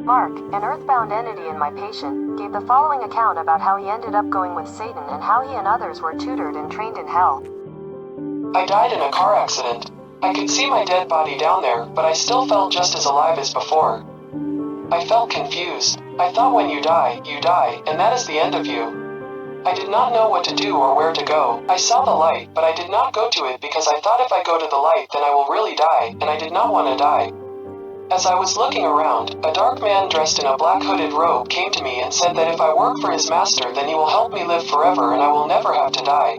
Mark, an earthbound entity in my patient, gave the following account about how he ended up going with Satan and how he and others were tutored and trained in hell. I died in a car accident. I could see my dead body down there, but I still felt just as alive as before. I felt confused. I thought when you die, and that is the end of you. I did not know what to do or where to go. I saw the light, but I did not go to it because I thought if I go to the light then I will really die, and I did not want to die. As I was looking around, a dark man dressed in a black hooded robe came to me and said that if I work for his master then he will help me live forever and I will never have to die.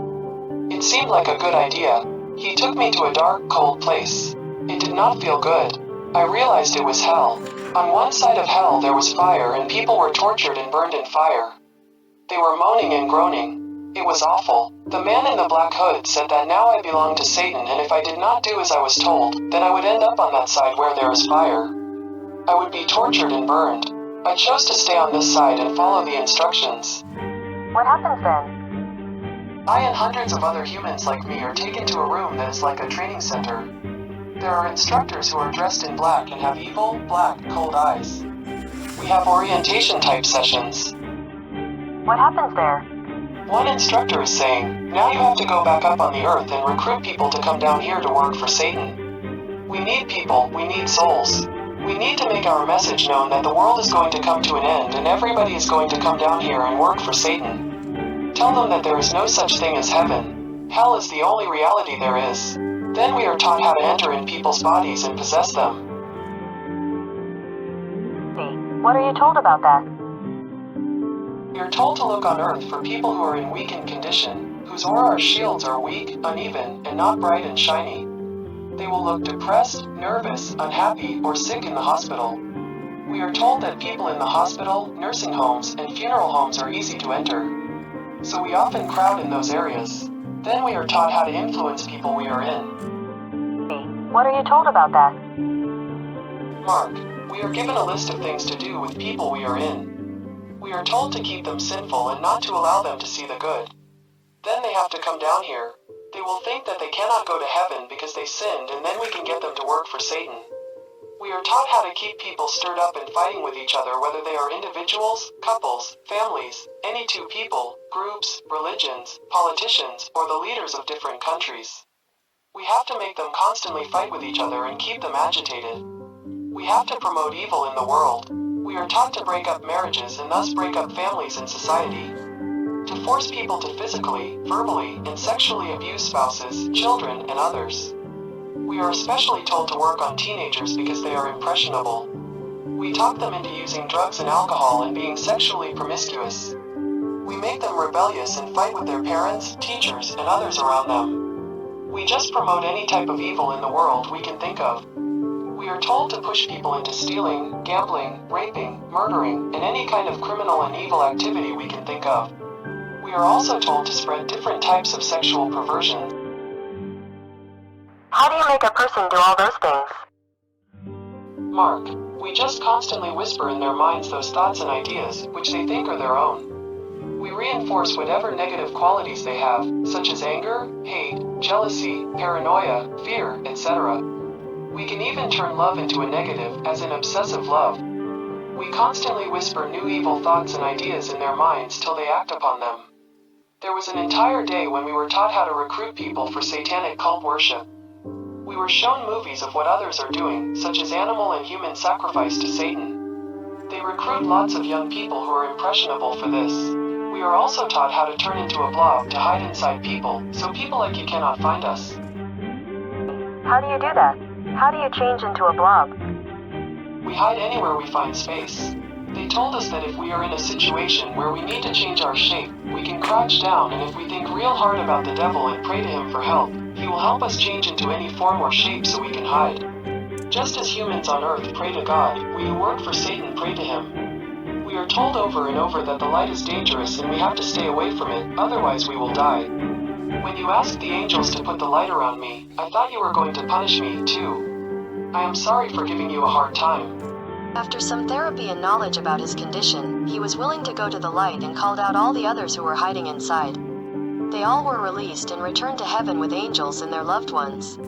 It seemed like a good idea. He took me to a dark, cold place. It did not feel good. I realized it was hell. On one side of hell there was fire and people were tortured and burned in fire. They were moaning and groaning. It was awful. The man in the black hood said that now I belonged to Satan and if I did not do as I was told, then I would end up on that side where there is fire. I would be tortured and burned. I chose to stay on this side and follow the instructions. What happens then? I and hundreds of other humans like me are taken to a room that is like a training center. There are instructors who are dressed in black and have evil, black, cold eyes. We have orientation type sessions. What happens there? One instructor is saying, now you have to go back up on the earth and recruit people to come down here to work for Satan. We need people, we need souls. We need to make our message known that the world is going to come to an end and everybody is going to come down here and work for Satan. Tell them that there is no such thing as heaven. Hell is the only reality there is. Then we are taught how to enter in people's bodies and possess them. What are you told about that? We are told to look on earth for people who are in weakened condition, whose aura or shields are weak, uneven, and not bright and shiny. They will look depressed, nervous, unhappy, or sick in the hospital. We are told that people in the hospital, nursing homes, and funeral homes are easy to enter. So we often crowd in those areas. Then we are taught how to influence people we are in. What are you told about that? Mark, we are given a list of things to do with people we are in. We are told to keep them sinful and not to allow them to see the good. Then they have to come down here. They will think that they cannot go to heaven because they sinned and then we can get them to work for Satan. We are taught how to keep people stirred up and fighting with each other, whether they are individuals, couples, families, any two people, groups, religions, politicians, or the leaders of different countries. We have to make them constantly fight with each other and keep them agitated. We have to promote evil in the world. We are taught to break up marriages and thus break up families and society. To force people to physically, verbally, and sexually abuse spouses, children, and others. We are especially told to work on teenagers because they are impressionable. We talk them into using drugs and alcohol and being sexually promiscuous. We make them rebellious and fight with their parents, teachers, and others around them. We just promote any type of evil in the world we can think of. We are told to push people into stealing, gambling, raping, murdering, and any kind of criminal and evil activity we can think of. We are also told to spread different types of sexual perversion. How do you make a person do all those things? Mark, we just constantly whisper in their minds those thoughts and ideas, which they think are their own. We reinforce whatever negative qualities they have, such as anger, hate, jealousy, paranoia, fear, etc. We can even turn love into a negative, as in obsessive love. We constantly whisper new evil thoughts and ideas in their minds till they act upon them. There was an entire day when we were taught how to recruit people for satanic cult worship. We were shown movies of what others are doing, such as animal and human sacrifice to Satan. They recruit lots of young people who are impressionable for this. We are also taught how to turn into a blob to hide inside people, so people like you cannot find us. How do you do that? How do you change into a blob? We hide anywhere we find space. They told us that if we are in a situation where we need to change our shape, we can crouch down, and if we think real hard about the devil and pray to him for help, he will help us change into any form or shape so we can hide. Just as humans on earth pray to God, we who work for Satan pray to him. We are told over and over that the light is dangerous and we have to stay away from it, otherwise we will die. When you asked the angels to put the light around me, I thought you were going to punish me, too. I am sorry for giving you a hard time. After some therapy and knowledge about his condition, he was willing to go to the light and called out all the others who were hiding inside. They all were released and returned to heaven with angels and their loved ones.